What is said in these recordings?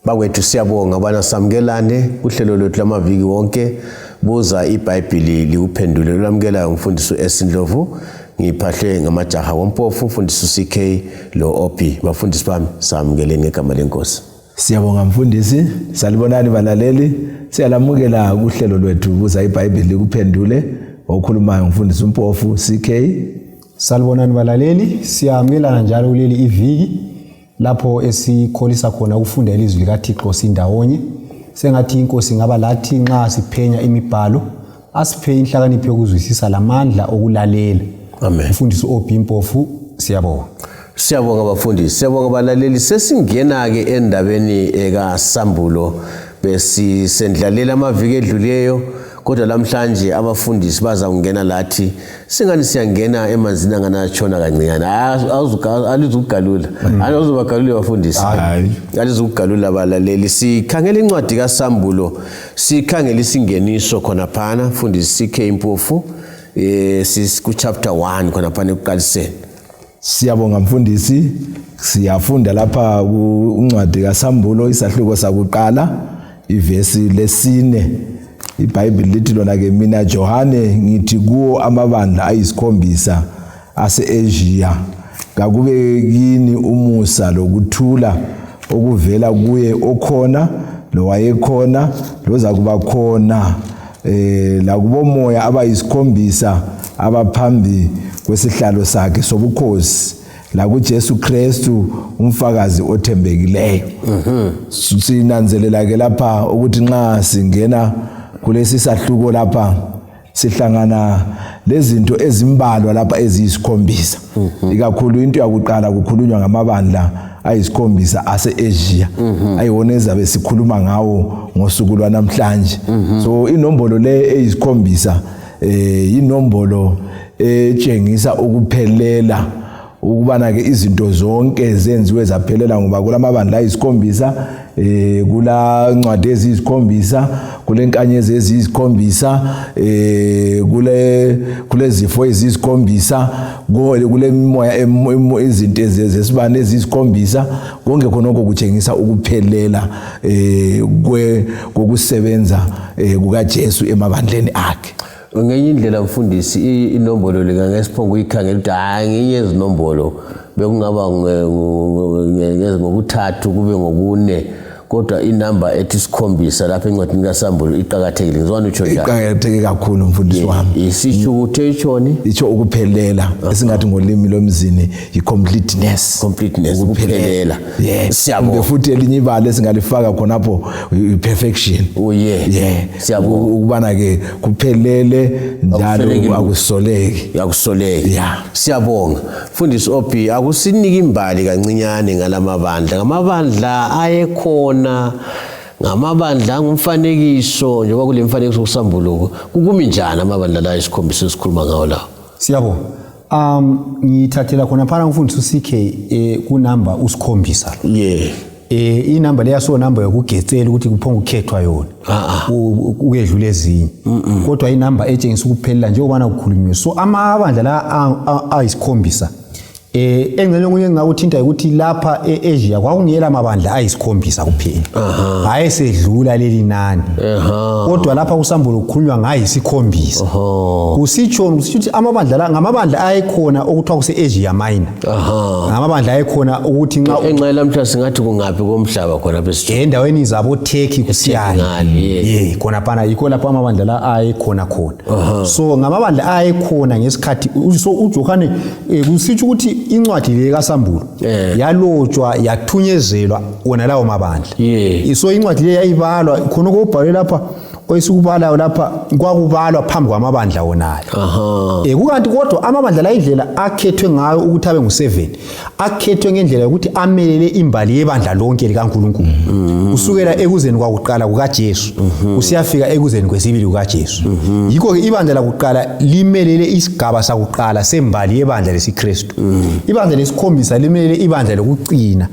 Bakwethu siyabonga bana samkelane uhlelo lwethu lamaviki wonke buza iBhayibheli liuphendule lamkela umfundisi uEsindlovu ngiphahle ngamajaha wompofu umfundisi CK lo OP bafundisi bami samkele ngegama lenkosi. Siyabonga mfundisi, salibonani balaleli, siyalamukela kuhlelo lwethu buza iBhayibheli likuphendule okhulumayo umfundisi umpofu CK. Salibonani balaleli, siyamkelana njalo kuleli iviki lapho esikholisa khona ukufunda ilizwi likaThixo sindawonye. Sengathi inkosi ngaba lathi nxa siphenya imibhalo asiphe inhlakanipho yokuzwisisa lamandla okulalela. Amen. Umfundisi OP Mpofu, siyabonga. Siyabonga bafundisi, siyabonga balaleli. Sesingena ke endabeni ekaSambulo besisendlalela amaviki edluleyo, kodwa lamhlanje abafundisi baza kungena lathi singani siyangena emanzini anganatshona kancinyane. Alizukugalula alizubagalula bafundisi, alizukugalula balaleli. Sikhangela incwadi kaSambulo, sikhangela isingeniso khona phana mfundisi CK Mpofu ku chapter 1 khona phana ekuqaliseni. Siyabonga mfundisi, siyafunda lapha kuncwadi kaSambulo isahluko sakuqala ivesi lesine. iBhayibheli lithi lona ke mina Johane ngithi kuwo amabandla ayisikhombisa ase-Asia kakube kini umusa lokuthula okuvela kuye okhona lowayekhona loza kuba khona lakubomoya abayisikhombisa abaphambi kwesihlalo sakhe sobukhosi lakuJesu Kristu umfakazi othembekileyo. Sinanzelela ke lapha ukuthi nxa singena kulesi sahluko lapha sihlangana lezinto ezimbalwa lapha eziyisikhombisa. Ikakhulu into yakuqala kukhulunywa ngamabandla ayisikhombisa ase-Asia ayiwona ezabe sikhuluma ngawo ngosuku lwanamhlanje. So inombolo le eyisikhombisa inombolo etshengisa ukuphelela, ukubana ke izinto zonke zenziwe zaphelela ngoba kulamabandla ayisikhombisa, kula ncwadi eziyisikhombisa, kule nkanyezi eziyisikhombisa, kule zifo eziyisikhombisa, kule mimoya izinto zesibane eziyisikhombisa. Konke khonoko kutshengisa ukuphelela kokusebenza kukaJesu emabandleni akhe. Ngenye indlela mfundisi inombolo ngesiphongo uyikhangela ukuthi hayi ngenye izinombolo bekungaba ngokuthathu kube ngokune, kodwa inamba ethi isikhombisa lapha encwadini kaSambulo iqhakathekile. Ngizwana utsho njalo. Iqhakatheke kakhulu mfundisi wami. Isisho ukuthi etshoni itsho ukuphelela esingathi ngolimi lomzini yi-completeness. Completeness, ukuphelela. Siyabonga futhi elinye ibala esingalifaka khonapho perfection. Siyabonga ukubana ke kuphelele njalo akusoleki. Siyabonga mfundisi OP, akusiniki imbali kancinyane ngalamabandla. Ngamabandla ayekhona, ngamabandla ngumfanekiso njengoba kule mfanekiso kuSambulo kukumi njani amabandla la isikhombisa esikhuluma ngawo la. Siyabonga. Ngithathela khona phana umfundisi CK kunamba usikhombisa. Inamba leya so number yokugetsela ukuthi kuphonga ukukhethwa yona ukedlula ezinye, kodwa inamba etshengisa ukuphelela njengoba kukhulunywe. So amabandla la ayisikhombisa engcene okunye engakuthinta ukuthi lapha eAsia kwakungela amabandla ayisikhombisa kuphela, hayi sedlula leli nani, kodwa lapha kuSambulo kukhulunywa ngayisikhombisa. Kusitsho ukuthi amabandla la ngamabandla ayekhona okuthiwa kuse-Asia Minor, ngamabandla ayekhona ukuthi nxa enxa lamhla singathi kungaphi komhlaba khona bese endaweni zabo Turkey kusiyani khona phana yikho lapha amabandla la ayekhona khona. So ngamabandla ayekhona ngesikhathi so uJohane kusitsho ukuthi incwadi le kaSambulo yalotshwa yathunyezelwa wona lawo mabandla. So incwadi le yayibalwa khona kubhalwe lapha oyisukubalayo lapha kwakubalwa phambi kwamabandla wonayo. Kukanti kodwa amabandla la indlela akhethwe ngayo ukuthi abe ngu7 akhethwe ngendlela yokuthi amelele imbali yebandla lonke likaNkulunkulu kusukela ekuzeni kwakuqala kukaJesu usiyafika ekuzeni kwesibili kukaJesu. Yikho ke ibandla lakuqala limelele isigaba sakuqala sembali yebandla lesiKristu. Ibandla lesikhombisa limelele ibandla lokucina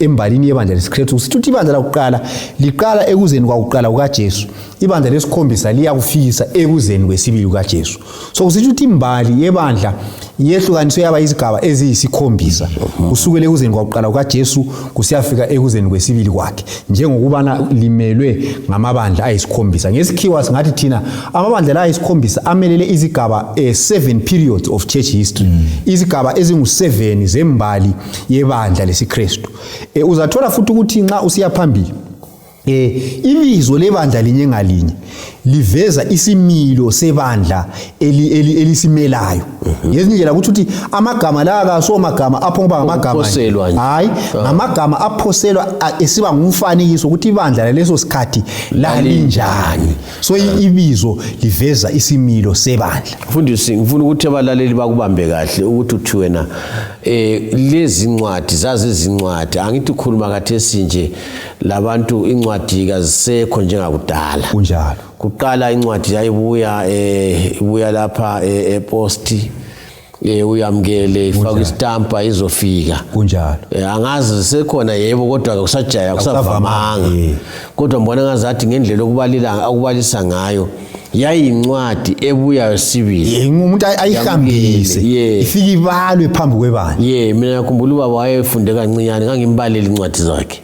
embalini yebandla lesiKristu. Sithi ibandla lakuqala liqala ekuzeni kwakuqala kukaJesu. ibandla lesikhombisa liyakufikisa ekuzeni kwesibili kaJesu. So kusitsho ukuthi imbali yebandla yehlukaniswe yaba izigaba eziyisikhombisa kusukela ekuzeni kwakuqala kukaJesu kusiyafika ekuzeni kwesibili kwakhe, njengokubana limelwe ngamabandla ayisikhombisa. Ngesikhiwa singathi thina amabandla la ayisikhombisa amelele izigaba 7 periods of church history, izigaba ezingu7 zembali yebandla lesiKristu. Uzathola futhi ukuthi nxa usiya phambili ibizo lebandla linye ngalinye liveza isimilo sebandla elisimelayo. Ngezindlela ukuthi amagama la akaso magama aphongoba ngamagama, hayi ngamagama aphoselwa esiba ngumfanekiso ukuthi ibandla leso sikhathi lalinjani. So ibizo liveza isimilo sebandla. Mfundisi, ngifuna ukuthi abalaleli bakubambe kahle ukuthi uthi wena lezi ncwadi zazizincwadi, angithi ukhuluma kathesi nje labantu incwadi kazisekho njengakudala. Kunjalo. Kuqala incwadi yayibuya lapha eposti uyamkele ifaka istampa izofika. Kunjalo. Angazi sekhona yebo kodwa kusajaya kusavamanga. Kodwa mbona ngazathi ngendlela okubalisa ngayo yayincwadi ebuya sibili. Umuntu ayihambise ifike ibalwe phambi kwebandla. Mina ngikhumbula ubaba wayefunde kancinyane ngangimbalela incwadi zakhe.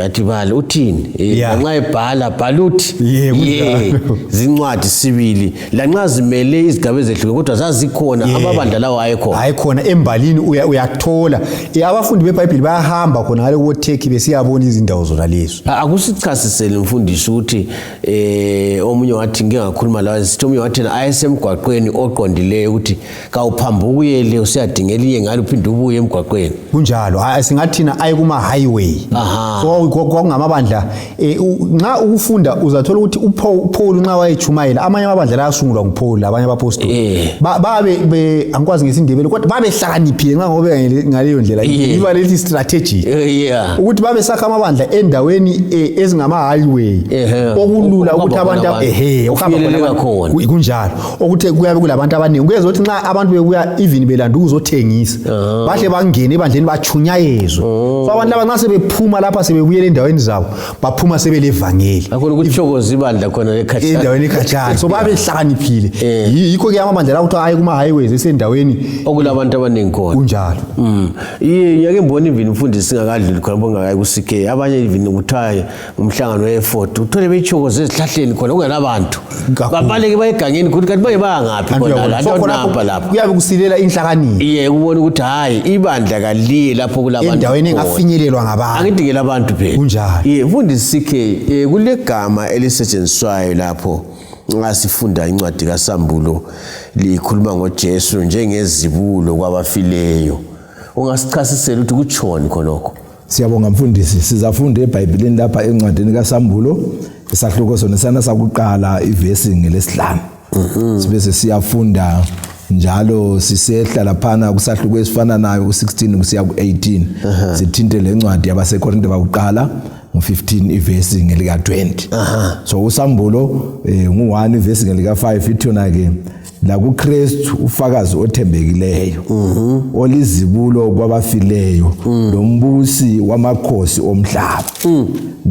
Athi bala uthini? Lanxa ebhala bhala uthi zincwadi sibili lanxa zimele izigaba ezehluke kodwa zazikhona amabandla lawo ayikhona embalini uyathola. Abafundi beBhayibheli bayahamba khona ngale kuTurkey besiyabona izindawo zona lezo. Akusichasisele mfundisi ukuthi omunye wathi ngeke ngakhuluma lawo sithi omunye wathi ayesemgwaqweni oqondileyo ukuthi kawuphambukuyele usiyadingela iye ngalo uphinde ubuye emgwaqweni. Kunjalo singathina ayekuma highway. So kwakungamabandla nxa ukufunda uzathola ukuthi uPaul nxa wayechumayela amanye amabandla la asungulwa nguPaul abanye abapostoli babe angikwazi ngesindebele kodwa babe hlakaniphile nxa ngobe ngaleyo ndlela iba lethi strategy ukuthi babe sakha amabandla endaweni ezingama highway okulula ukuthi abantu ukuhamba khona kunjalo ukuthi kuyabe kulabantu abaningi kuyeza ukuthi nxa abantu bebuya even belanda ukuzothengisa bahle bangene ebandleni bachunyayezwe. So abantu laba nxa sebephuma lapha sebebuyela endaweni zabo baphuma sebelevangeli akho ukuthokoza ibandla khona ekhatshana endaweni ekhatshana. So babe hlakaniphile yikho ke amabandla la ukuthi aye kuma highways esendaweni okulabantu abaningi khona. Kunjalo. Yake mbona even mfundisi ngakadluli khona bongakayi kuCK abanye even ukuthaye umhlangano weFort uthole bethokoza ezihlahleni khona ungelabantu babaleke bayegangeni ukuthi kanti bayangaphi khona lapho kuyabe kusilela inhlakanipho kubona ukuthi hayi ibandla kaliye lapho kulabantu endaweni engafinyelelwa ngabantu angidingela abantu phela. Kunjalo. Mfundisi CK kulegama elisetshenziswayo lapho nxa sifunda incwadi kaSambulo likhuluma ngoJesu njengezibulo kwabafileyo. Ungasichasisela ukuthi kutshoni khonokho? Siyabonga mfundisi, sizafunda eBhayibhelini lapha encwadini kaSambulo isahluko sona sana sakuqala ivesi ngelesihlanu. Sibese siyafunda njalo sisehla laphana kusahluko esifana nayo ku16 kusiya ku18 sithinte lencwadi yabaseKorinte bakuqala ngo15 ivesi ngelika 20. So uSambulo ngu1 ivesi ngelika 5 ithona ke la kuKristu ufakazi othembekileyo olizibulo kwabafileyo lombusi wamakhosi omhlaba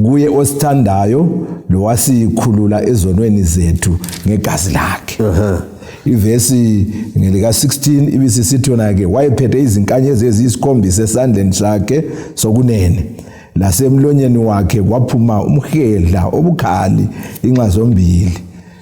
kuye osithandayo lo wasikhulula ezonweni zethu ngegazi lakhe. Ivesi ngelika 16 ibisisithi yona ke wayephethe izinkanyezi eziyisikhombisa esandleni sakhe sokunene lasemlonyeni wakhe kwaphuma umhedla obukhali inxa zombili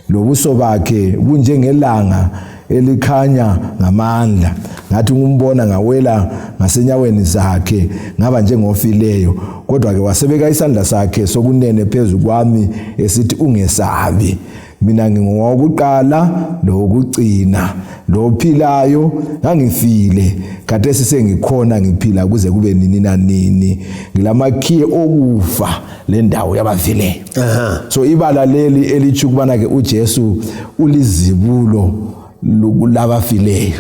lobuso bakhe bunjengelanga elikhanya ngamandla ngathi ngumbona ngawela ngasenyaweni zakhe ngaba njengofileyo kodwa ke wasebeka isandla sakhe sokunene phezulu kwami esithi ungesabi mina ngingowokuqala lokugcina lophilayo ngangifile khathesi sengikhona ngiphila kuze kube nini na nini ngilamakhiye okufa lendawo yabafileyo. So ibala leli elithi kubana ke uJesu ulizibulo labafileyo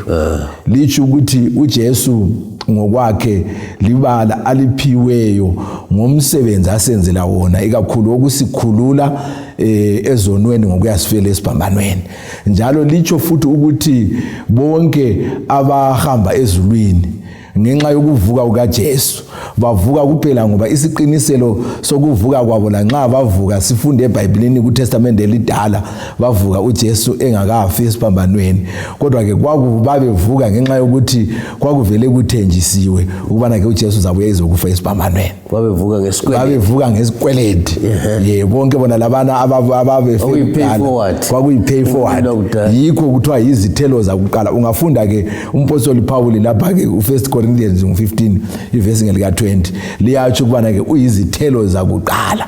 lithi ukuthi uJesu ngokwakhe libala aliphiweyo ngomsebenzi asenzela wona ikakhulu okusikhulula ezonweni ngokuyasifela esibhambanweni. Njalo licho futhi ukuthi bonke abahamba ezulwini ngenxa yokuvuka kukaJesu. Bavuka kuphela ngoba isiqiniselo sokuvuka kwabo lanxa bavuka sifunde eBhayibhelini kuTestament elidala bavuka uJesu engakafi esiphambanweni. Kodwa ke babevuka ngenxa yokuthi kwakuvele kuthenjisiwe ukubana ke uJesu uzabuya ezokufa esiphambanweni. Babevuka ngesikwelede. Bonke bona labana ababefika kwakuyi-pay forward. Yikho kuthiwa izithelo zakuqala. Ungafunda ke umpostoli Paul lapha ke u1 Corinthians 15 ivesi ngelika 20 liyatsho ukubana ke uyizithelo zakuqala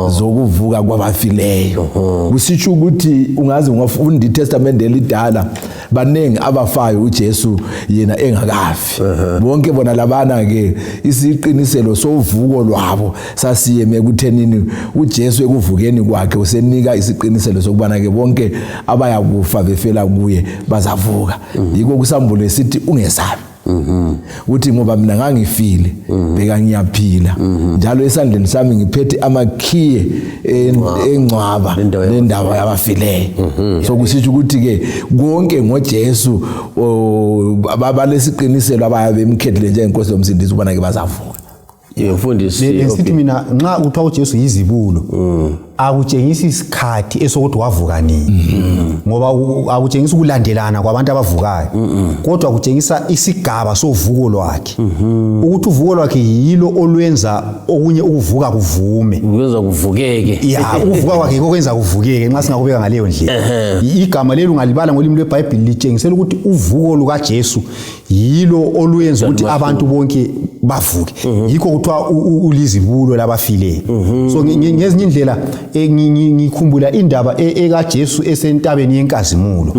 zokuvuka kwabafileyo. Kusitsho ukuthi ungaze ungafunda iTestament elidala banengi abafayo uJesu yena engakafi. Bonke bona labana ke isiqiniselo sovuko lwabo sasiyeme kuthenini uJesu ekuvukeni kwakhe usenika isiqiniselo sokubana ke bonke abayakufa befela kuye bazavuka. Yikho kusambulo esithi ungesabi. Uthi ngoba mina ngangifile beka ngiyaphila njalo esandleni sami ngiphethe amakhiye engcwaba lendawo yabafileyo. So kusitsho ukuthi ke konke ngoJesu balesiqiniselo abayabe bemkhethile njengenkosi yomsindisi ubona ke bazavuka. Mfundisi lesithi mina nxa uthiwa uJesu yizibulo akutshengisi isikhathi esokuthi wavuka nini ngoba akutshengisi ukulandelana kwabantu abavukayo kodwa kutshengisa isigaba sovuko lwakhe ukuthi uvuko lwakhe yilo olwenza okunye ukuvuka kuvume ukwenza kuvukeke ukuvuka kwakhe kokwenza kuvukeke nxa singakubeka ngaleyo ndlela. Igama lelo ungalibala ngolimi lweBhayibheli litshengisela ukuthi uvuko lukaJesu yilo olwenza ukuthi abantu bonke bavuke. Yikho kuthiwa ulizibulo labafileyo. So ngezinye indlela ngikhumbula indaba ekaJesu esentabeni yenkazimulo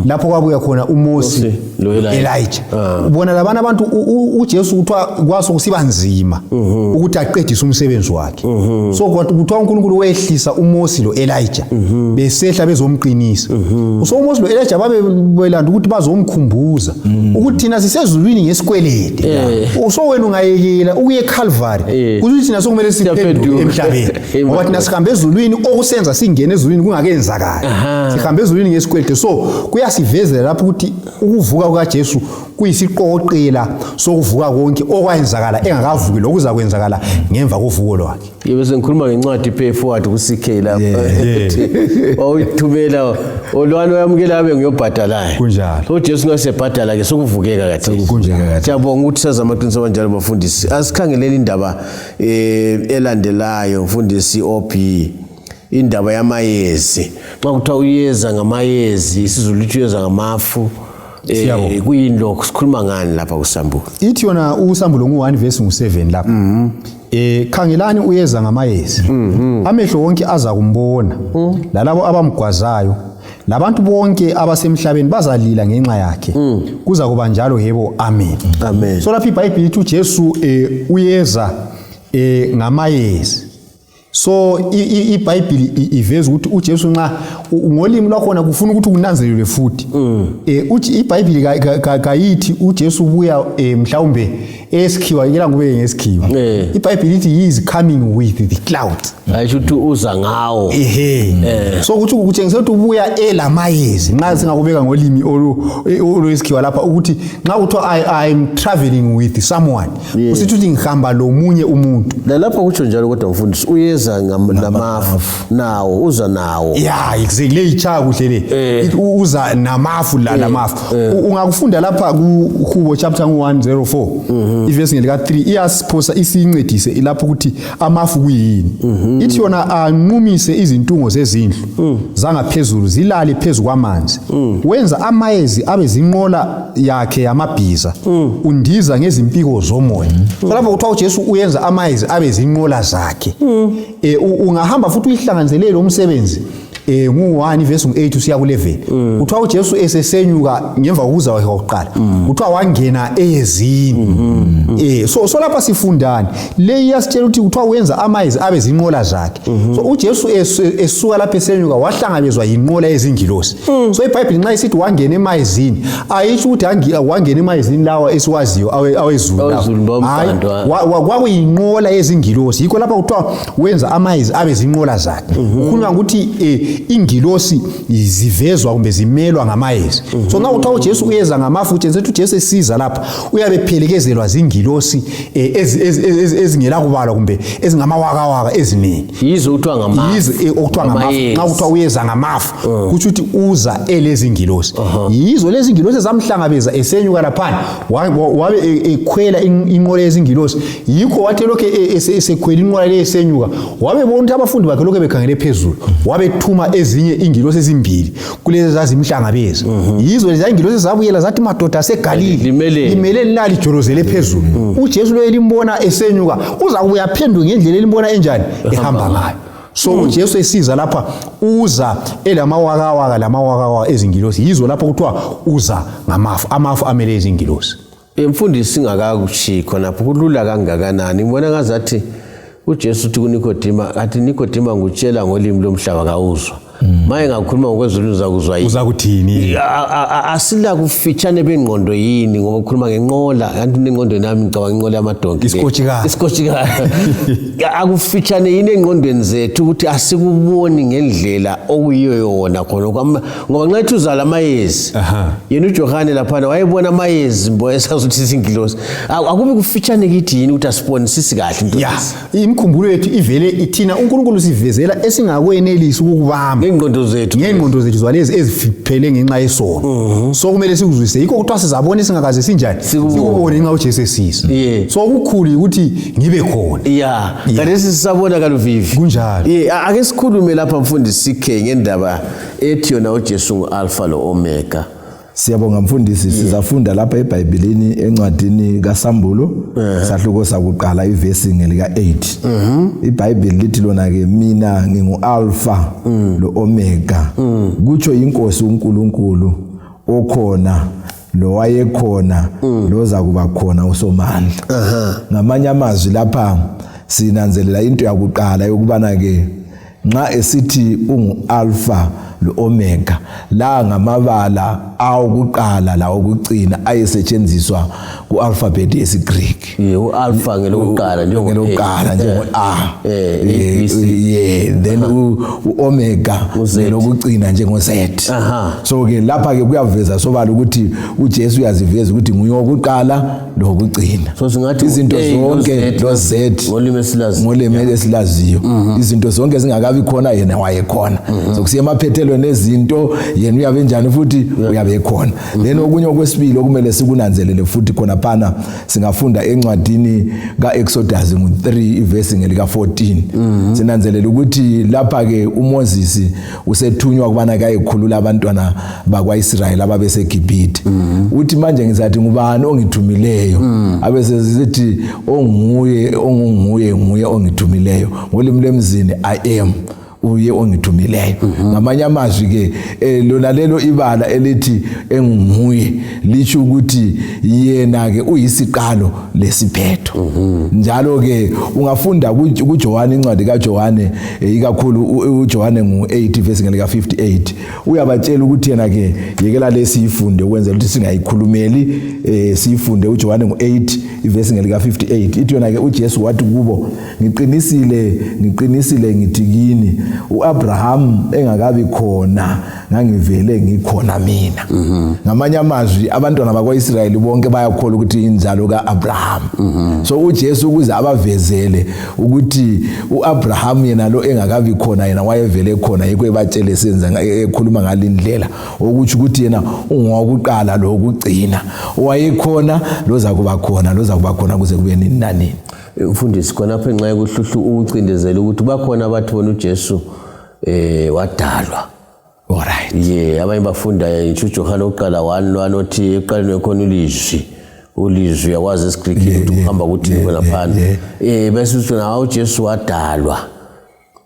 lapho kwabuya khona uMose Elijah. Ubona labana abantu uJesu kuthiwa kwasokusiba nzima ukuthi aqedise umsebenzi wakhe. So kuthiwa uNkulunkulu wehlisa uMose lo Elijah besehla bezomqinisa. So uMose lo Elijah babelanda ukuthi bazomkhumbuza ukuthi thina sisezulwini ngesikwelede. So wena ungayekela ukuye eCalvary ukuthi thina sokumele siphenduke emhlabeni ngoba thina sihambe ezulwini okusenza singene ezulwini kungakenzakala. Sihambe ezulwini ngesikwelede. So kuyasivezela lapho ukuthi ukuvuka kukaJesu kuyisiqoqela sokuvuka konke okwayenzakala engakavuki lokuza kwenzakala ngemva kovuko lwakhe. Bese ngikhuluma ngencwadi pay forward ku-CK lapha. Wawuthumela olwane oyamukela abe ngiyobhadalayo. Kunjalo. uJesu ngasebhadala ke sokuvukeka kathi. Siyabonga ukuthi saza amaqiniso kanjalo bafundisi. Asikhangeleni indaba elandelayo mfundisi OP. Indaba yamayezi. Xa kuthiwa uyeza ngamayezi isiZulu lithuyeza ngamafu. Kuyinlokho sikhuluma ngani lapha kuSambulo? Ithi yona uSambulo ngu1 verse 7 lapha. Khangelani uyeza ngamayezi. Amehlo wonke aza kumbona. Lalabo abamgwazayo. Labantu bonke abasemhlabeni bazalila ngenxa yakhe. Kuza kuba njalo yebo amen. Amen. So lapha iBhayibheli lithi uJesu uyeza ngamayezi. So iBhayibheli iveza ukuthi uJesu nxa ngolimi lwakhona kufuna ukuthi kunanzelelwe futhi. Uthi iBhayibheli kayithi uJesu ubuya mhlawumbe esikhiwa yikela ngube ngesikhiwa. iBhayibheli lithi he is coming with the clouds. Ayisho ukuthi uza ngawo. So ukuthi ukutshengisa ukuthi ubuya elamayezi nxa singakubeka ngolimi olwesikhiwa lapha ukuthi nxa kuthiwa I am traveling with someone usithi ukuthi ngihamba lomunye umuntu. Lapha kutsho njalo kodwa mfundisi uyeza ngamafu nawo uza nawo. Exactly ichaya kuhle le. Uza namafu lamafu. Ungakufunda lapha kuHubo chapter 104 ivesi ngelika 3 iyasiphosa isincedise ilapho ukuthi amafu kuyini. Ithi yona anqumise izintungo zezindlu zangaphezulu zilale phezulu kwamanzi. Wenza amayezi abe zinqola yakhe yamabhiza. Undiza ngezimpiko zomoya. Lapho kuthiwa uJesu uyenza amayezi abe zinqola zakhe. Ungahamba futhi uyihlanganzelele umsebenzi ngu1 verse 8 usiya ku11 kuthiwa uJesu esesenyuka ngemva kokuza kwakhe kokuqala kuthiwa wangena eyezini. So lapha sifundani le iyasitshela ukuthi kuthiwa wenza amayezi abe zinqola zakhe. So uJesu esuka lapha esenyuka wahlangabezwa yinqola yezingilosi. So iBhayibheli nxa isithi wangena emayezini ayisho ukuthi wangena emayezini lawa esiwaziyo awezulu kwakuyinqola yezingilosi. Yikho lapha kuthiwa wenza amayezi abe zinqola zakhe. Kukhulunywa ukuthi ingilosi zivezwa kumbe zimelwa ngamayezi. So nxa uthiwa uJesu uyeza ngamafu utshengisa ukuthi uJesu esiza lapha uyabe phelekezelwa zingilosi ezingela kubalwa kumbe ezingamawakawaka eziningi. Yizo uthiwa ngamafu. Yizo okuthiwa ngamafu. Nxa uthiwa uyeza ngamafu kuthi ukuthi uza elezi ngilosi. Yizo lezi ngilosi zamhlangabeza esenyuka lapha wabe ekhwela inqola yezingilosi. Yikho wathi lokho esekhwela inqola lesenyuka wabe bonke abafundi bakhe lokho bekhangele phezulu wabe thuma ezinye ingilosi ezimbili kulezi zazimhlangabeza. Yizo lezi ingilosi zabuyela zathi madoda aseGalili limele linali jorozele phezulu. uJesu lo elimbona esenyuka uza kubuya phenduka ngendlela elimbona enjani ehamba ngayo. So uJesu esiza lapha uza elamawakawaka ezingilosi. Yizo lapho kuthiwa uza ngamafu, amafu amele izingilosi. Mfundisi singakakushi khona kulula kangakanani ngibona ngazathi uJesu uthi kuNikodima athi Nikodima ngutshela ngolimi lomhlaba kawuzwa. Maye ngakhuluma ngokwezulu uzakuzwa yini? Uzakuthini? Asila kufitshane bengqondo yini ngoba ukhuluma ngenqola kanti nengqondo nami ngicabanga inqola yamadonki. Isikotshikazi. Akufitshane yini engqondweni zethu ukuthi asikuboni ngendlela okuyiyo yona khona ngoba nxa ethi uzala amayezi. Yena uJohane lapha wayebona amayezi mbo esazuthi izingilosi. Akubi kufitshane kithi yini ukuthi asibonisisi kahle into. Imkhumbulo yethu ivele ithina uNkulunkulu sivezela esingakwenelisi ukubamba. Ngengqondo zethu zalezi eziphele ngenxa yesono. So kumele sikuzwisise yikho kuthiwa sizabona singakaze sinjani sikubone nxa uJesu esisa. So ukukhulu ukuthi ngibe khona. Kanti sisabona kaluvivi kunjalo. Ake sikhulume lapha mfundisi sikhe ngendaba ethi yona uJesu nguAlpha loOmega. Siyabonga mfundisi sizafunda lapha eBhayibhelini encwadini kaSambulo sahluko sakuqala ivesi ngelika 8. iBhayibheli lithi lona ke mina nginguAlpha loOmega. Kutsho inkosi uNkulunkulu okhona lo wayekhona loza kuba khona uSomandla. Ngamanye amazwi lapha sinanzelela into yakuqala yokubana ke nxa esithi unguAlpha lo-Omega la ngamabala awukuqala la okugcina ayesetshenziswa ku-alphabet yesiGreek. U-alpha ngelokuqala njengo A. Then u-Omega ngelokugcina njengo Z. So ke lapha ke kuyaveza sobala ukuthi uJesu uyaziveza ukuthi nguye wokuqala lokugcina. So singathi izinto zonke lo Z ngolimi esilaziyo. Izinto zonke zingakabi khona yena wayekhona. So kusiya emaphethelweni nezinto yena uyabe njani futhi uyabe khona. Then okunye okwesibili okumele sikunanzelele futhi khona phana singafunda encwadini kaExodus 3 ivesi ngelika 14. Sinanzelela ukuthi lapha ke uMoses usethunywa kubana kayikhulula abantwana bakwaIsrayeli ababeseGibhithe. Uthi manje ngizathi ngubani ongithumileyo? Abesesithi onguye ongithumileyo. Ngolimi lemzini I am uye ongithumileyo. Ngamanye amazwi ke lona lelo ibala elithi enguye lisho ukuthi yena ke uyisiqalo lesiphetho. Njalo ke ungafunda kuJohane incwadi kaJohane ikakhulu uJohane ngu8 verse ngelika 58 uyabatshela ukuthi yena ke yekela lesifunde ukwenzela ukuthi singayikhulumeli sifunde uJohane ngu8 verse ngelika 58 ithi yona ke uJesu wathi kubo ngiqinisile ngithi kini uAbraham engakabi khona ngangivele ngikhona mina. Ngamanye amazwi abantwana bakwaIsrayeli bonke bayakholwa ukuthi inzalo kaAbraham. So uJesu ukuze abavezele ukuthi uAbraham yena lo engakabi khona yena wayevele khona yikho ebatshele senza ekhuluma ngalindlela ukuthi ukuthi yena ungowakuqala lo ukugcina wayekhona loza kuba khona kuze kube nini nani. Mfundisi khona phe nxa ekuhluhlu ucindezela ukuthi bakhona abathi bona uJesu wadalwa. Alright. Abanye bafunda uJohane oqala 1 othi eqaleni khona ulizwi yakwazi isiGreek ukuthi uhamba ukuthi khona phana. Bese uthi na uJesu wadalwa.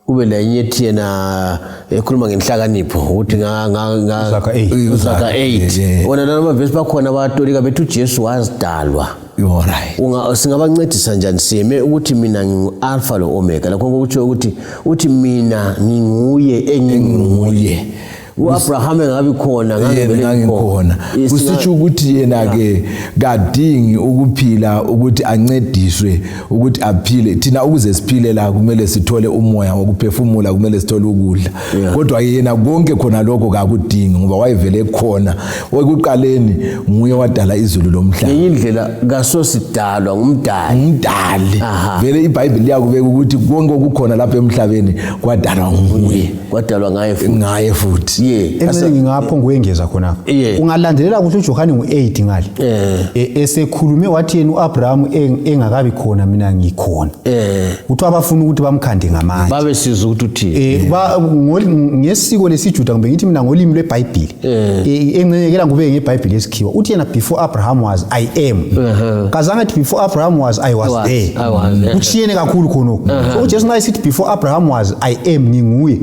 Kube la enye ethi yena ekhuluma ngenhlakanipho ukuthi Zaka 8. Wona lana amavesi bakhona abatolika bethi uJesu wazidalwa. Alright. Singabancedisa njani sime ukuthi mina nginguAlpha loOmega lakho ukuthi mina nginguye enginguye. uAbraham engabi khona ngangikhona kusitsho ukuthi yena ke kadingi ukuphila ukuthi ancediswe ukuthi aphile thina ukuze siphile la kumele sithole umoya wokuphefumula kumele sithole ukudla kodwa yena konke khona lokho akudingi ngoba wayevele khona ekuqaleni nguye wadala izulu lomhlaba indlela kasosidalwa ngumdali vele iBhayibheli yakubeka ukuthi konke okukhona lapha emhlabeni kwadalwa ngaye futhi emele ngingapho nguyengeza khona ungalandelela ukuthi uJohane ngo8 ngale esekhulume wathi yena uAbraham engakabi khona mina ngikhona uthi abafuna ukuthi bamkhande ngamanje babe sizwe ukuthi uthi ngesiko lesiJuda kumbe ngithi mina ngolimi lweBhayibheli encenyekela ngube ngeBhayibheli esikhiwa uthi yena before Abraham was I am kazange ethi before Abraham was I was there uchiyene kakhulu khonoko so uJesu naye sithi before Abraham was I am nginguye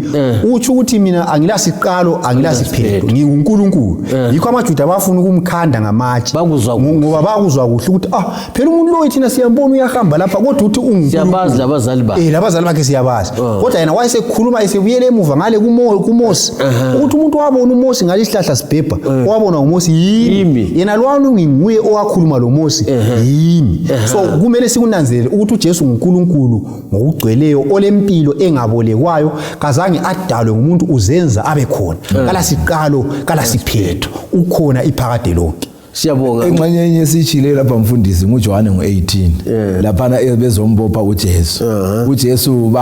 uthi ukuthi mina angilasiqalo angilasiphelo nginguNkulunkulu yikho amaJuda bafuna ukumkhanda ngamatshe ngoba bakuzwa kuhle ukuthi phela umuntu lo thina siyambona uyahamba lapha kodwa uthi siyabazi labazali bakhe labazali bakhe siyabazi kodwa yena wayesekhuluma esebuyele emuva ngale kuMose ukuthi umuntu wabona uMose ngalihlahla sibhebha wabona uMose yimi yena lwanu nginguye owakhuluma lo Mose yimi so kumele sikunanzelele ukuthi uJesu nguNkulunkulu ngokugcweleyo olempilo engabolekwayo kazange adalwe ngumuntu uzenza abe khona kala siqalo kala siphetho ukhona iphakade lonke siyabonga engxenye yesitshile lapha mfundisi nguJohane ngo18 lapha bezombopha uJesu uJesu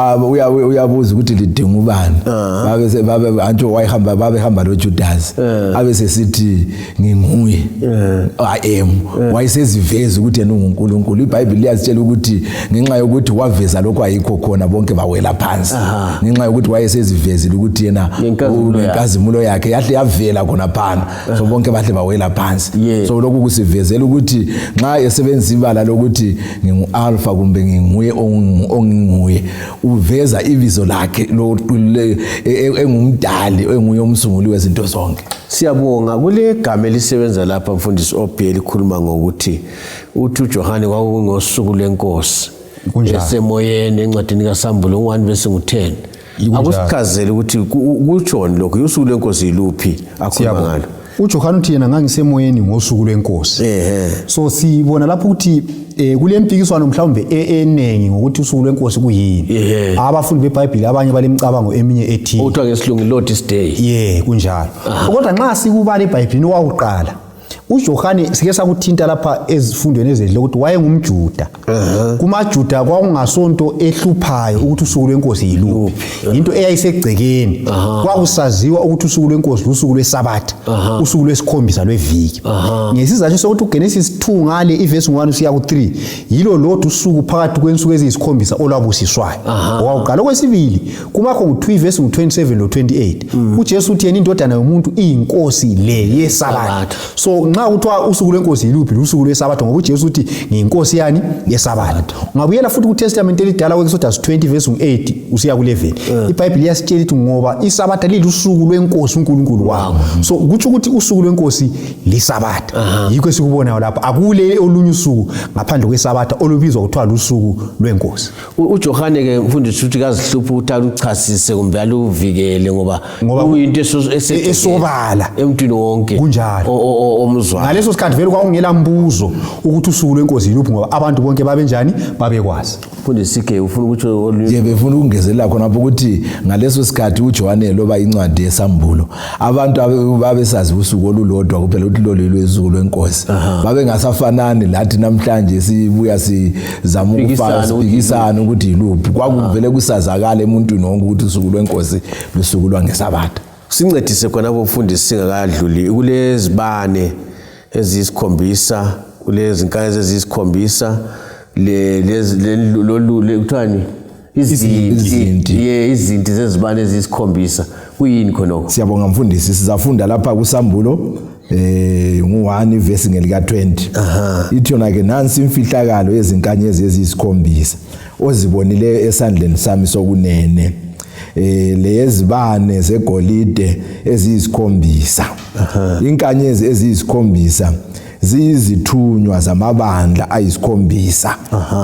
uyabuza ukuthi lidinga ubani babe anto wayihamba babehamba loJudas abese sithi nginguye I am wayeseziveza ukuthi yena unguNkulunkulu iBhayibheli liyasitshela ukuthi ngenxa yokuthi waveza lokho ayikho khona bonke bawela phansi ngenxa yokuthi wayesezivezile ukuthi yena unenkazimulo yakhe yahle yavela khona phana so bonke bahle bawela phansi so lokhu kusivezela ukuthi nxa esebenzisa ibala lokuthi ngingu-alpha kumbe nginguye onginguye uveza ibizo lakhe engumdali enguye umsunguli wezinto zonke siyabonga kule gama elisebenza lapha mfundisi Ophie likhuluma ngokuthi uthi uJohane kwakungosuku lenkosi esemoyeni encwadini kaSambulo 1:10 akusichazele ukuthi kutshoni lokho usuku lenkosi yiluphi akhuluma ngalo uJohane uthi yena ngangisemoyeni ngosuku lwenkosi so sibona lapho ukuthi kule mpikiswano mhlawumbe enengi ngokuthi usuku lwenkosi kuyini abafundi beBhayibheli abanye balemcabango eminye ethi uthiwa ngesilungu Lord's Day kunjalo kodwa nxa sikubala eBhayibhelini wakuqala uJohane sike sakuthinta lapha ezifundweni ezedle ukuthi wayengumJuda kumaJuda kwakungasonto ehluphayo ukuthi usuku lwenkosi yiluphi into eyayisegcekeni kwakusaziwa ukuthi usuku lwenkosi lusuku lweSabatha usuku lwesikhombisa lweviki ngesizathu sokuthi uGenesis 2 ngale iverse 1 usiya ku3 yilo lodwa usuku phakathi kwensuku eziyisikhombisa olwabusiswayo wawuqala okwesibili kumakho u2 verse 27 lo28 uJesu uthi yena indodana yomuntu iyinkosi le yeSabatha so nxa kuthiwa usuku lwenkosi yiluphi usuku lweSabatha ngoba uJesu uthi ngiyinkosi yani yeSabatha ungabuyela futhi kuTestament elidala kweExodus 20 verse 8 usiya ku11 iBhayibheli iyasitshela ukuthi ngoba iSabatha lilusuku lwenkosi uNkulunkulu wakho so kuthi ukuthi usuku lwenkosi liSabatha yikho sikubonayo lapha akule olunye usuku ngaphandle kweSabatha olubizwa kuthiwa lusuku lwenkosi uJohane ke mfundisi uthi kazihlupha ukuthi aluchasise kumbe aluvikele ngoba kuyinto esobala emntwini wonke kunjalo omuzwa ngaleso sikhathi vele kwakungela mbuzo ukuthi usuku lwenkosi yiluphi ngoba abantu bonke babenjani babekwazi mfundisi ke ufuna ukutsho befuna ukungezelela khona lapho ukuthi ngaleso sikhathi uJohane loba incwadi yesambulo abantu babesazi usuku olulodwa kuphela ukuthi lolu lwesuku lwenkosi babengasafanani lathi namhlanje sibuya sizama ukufakisana ukuthi yiluphi kwakuvele kusazakala emuntwini wonke ukuthi usuku lwenkosi lusuku lwangeSabatha sincedise khona abafundisi singakadluli kulezibane ezisikhombisa kulezi nkanyezi ezisikhombisa le kuthani izinti zezibane ezisikhombisa kuyini khonoko siyabonga mfundisi sizafunda lapha kuSambulo ngu1 verse ngelika 20 ithi yona ke nansi imfihlakalo yezinkanyezi ezisikhombisa ozibonile esandleni sami sokunene lezibane zegolide eziyisikhombisa inkanyezi eziyisikhombisa ziyizithunywa zamabandla ayisikhombisa.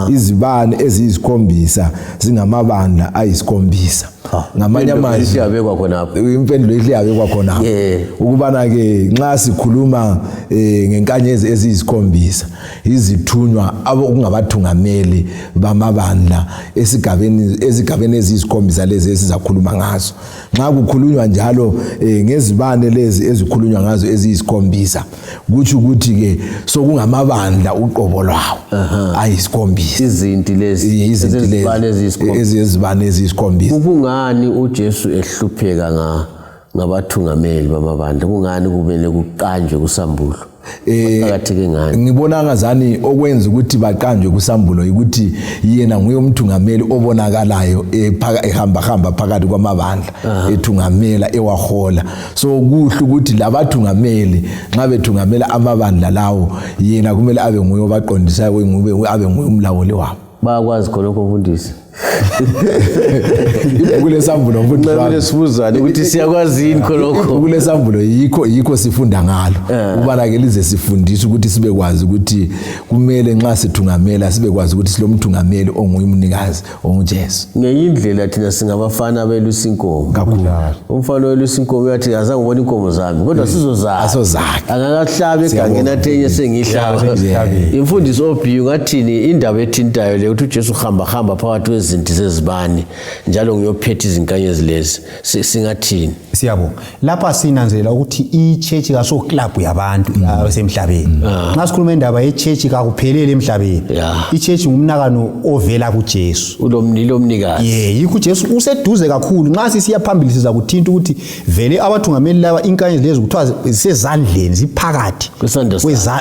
Izibane eziyisikhombisa zingamabandla ayisikhombisa. Ngamanye amazwi iyabekwa khona apho. Impendulo ihle yabekwa khona apho. Ukubana ke nxa sikhuluma ngenkanyezi eziyisikhombisa izithunywa okungabathungameli bamabandla ezigabeni eziyisikhombisa lezi esizakhuluma ngazo. Nxa kukhulunywa njalo ngezibane lezi ezikhulunywa ngazo eziyisikhombisa kuthi ukuthi ke sokungamabandla uqobo lwawo ayisikhombisa. Izinti lezi ezizibane eziyisikhombisa. Kungani uJesu ehlupheka ngabathungameli bamabandla? Kungani kumele kuqanjwe kusambulo? Ngibona ngazani okwenza ukuthi baqanjwe kusambulo ukuthi yena nguye umthungameli obonakalayo ehamba phakathi kwamabandla ethungamela ewahola. So kuhle ukuthi labathungameli nxa bethungamela amabandla lawo yena kumele abe nguye obaqondisayo, abe nguye umlawuli wabo. Bayakwazi khonokho mfundisi? Kulesambulo mfundisi wami sibuzane ukuthi siyakwazini khonokho. Kulesambulo yikho sifunda ngalo. Ubana ke lize sifundisa ukuthi sibekwazi ukuthi kumele nxa sithungamela sibekwazi ukuthi silomthungameli onguye umnikazi onguJesu. Ngenye indlela thina singabafana belusa inkomo. Kakhulu. Umfana welusa inkomo uyathi azange ubone inkomo zami kodwa sizozakhe. Angakahlabe egangeni athenye sengihlaba. Imfundiso obhiyu ngathini indaba ethintayo le ukuthi uJesu hamba phakathi kwezinti zezibane njalo ngiyophetha izinkanyezi lezi singathini? Siyabonga. Lapha sinanzelela ukuthi ichurch kaso club yabantu abasemhlabeni. Nxa sikhuluma indaba yechurch kakuphelele emhlabeni. Ichurch ngumnakano ovela kuJesu. Ulomnikazi. Yikho uJesu useduze kakhulu. Nxa sisiya phambili siza kuthinta ukuthi vele abathungameli laba inkanyezi lezi kuthiwa zisezandleni ziphakathi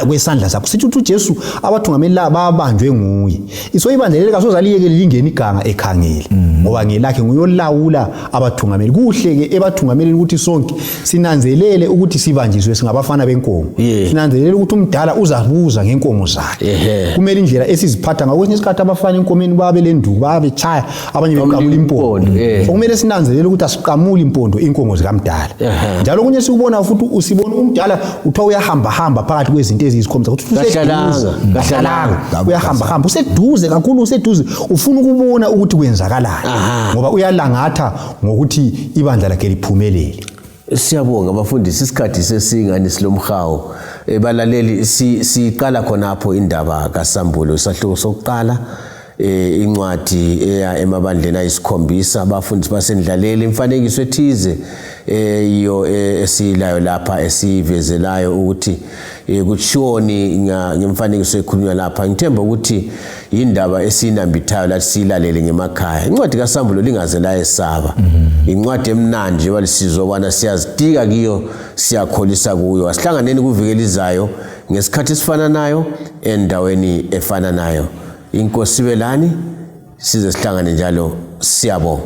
kwesandla sakho. Sithi ukuthi uJesu abathungameli laba babanjwe nguye. So ibandla leli kasozaliyeke lingena iganga ekhangele ngoba ngelakhe nguyolawula abathungameli. Kuhle ke ebathungameleni ukuthi sonke sinanzelele ukuthi sibanjiswe singabafana benkomo. Sinanzelele ukuthi umdala uzabuza ngenkomo zakhe. Kumele indlela esiziphatha ngayo kwesinye isikhathi abafana enkomeni babe lenduku babe chaya abanye beqamula impondo. Kumele sinanzelele ukuthi asiqamuli impondo inkomo zikamdala. Njalo kunye sikubona futhi usibona umdala uthiwa uyahamba phakathi kwezinto eziyisikhombisa ukuthi kahlalanga uyahamba useduze kakhulu useduze ufuna ukubona ukuthi kwenzakalani ngoba uyalangatha ngokuthi ibandla lakhe liphumelele. Siyabonga abafundisi, isikhathi sesingani silomhawo. Balaleli siqala khonapho indaba kaSambulo isahluko sokuqala incwadi eya emabandleni ayisikhombisa. Abafundisi basendlaleli imfanekiso ethize iyo esilayo lapha esivezelayo ukuthi kutshoni ngemfanekiso ekhulunywa lapha. Ngithemba ukuthi indaba esinambithayo lathi silalele ngemakhaya. Incwadi kaSambulo lingaze layesaba. Incwadi emnandi walisizwa bana siyazitika kiyo, siyakholisa kuyo. Asihlanganeni kuvikelizayo ngesikhathi esifana nayo endaweni efana nayo. Inkosi belani size sihlangane njalo. Siyabonga.